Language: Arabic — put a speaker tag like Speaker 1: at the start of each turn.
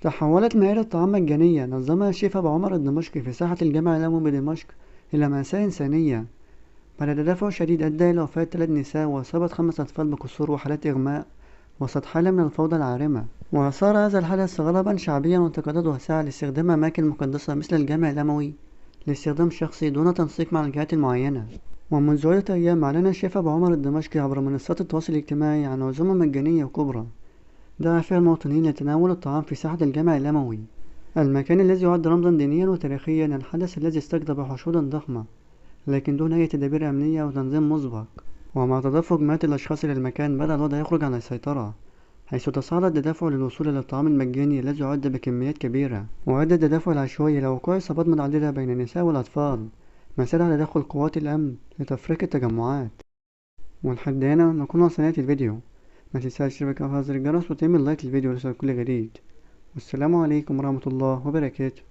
Speaker 1: تحولت مائدة طعام مجانية نظمها الشيف أبو عمر الدمشقي في ساحة الجامع العمومي بدمشق إلى مأساة إنسانية. بعد تدافع شديد أدى إلى وفاة 3 نساء وإصابة 5 أطفال بكسور وحالات إغماء وسط حالة من الفوضى العارمة. وأثار هذا الحدث غضبا شعبيا وانتقادات واسعة لاستخدام أماكن مقدسة مثل الجامع الأموي لاستخدام شخصي دون تنسيق مع الجهات المعينة. ومنذ عدة أيام أعلن الشيف أبو عمر الدمشقي عبر منصات التواصل الاجتماعي عن عزومة مجانية كبرى دعا فيها المواطنين لتناول الطعام في ساحة الجامع الأموي، المكان الذي يعد رمزا دينيا وتاريخيا للحدث الذي استجلب حشودا ضخمة لكن دون أي تدابير أمنية أو تنظيم مسبق. ومع تدفق مئات الأشخاص إلى المكان بدأ الوضع يخرج عن السيطرة، حيث تصاعد التدافع للوصول إلى الطعام المجاني الذي يعد بكميات كبيرة، وأدى التدافع العشوائي إلى وقوع إصابات متعددة بين النساء والأطفال، ما سعى تدخل قوات الأمن لتفريق التجمعات. ولحد هنا نكون وصلنا نهاية الفيديو. ما تنساش تشترك وتفعل زر الجرس وتعمل لايك للفيديو ليصلك كل جديد. والسلام عليكم ورحمة الله وبركاته.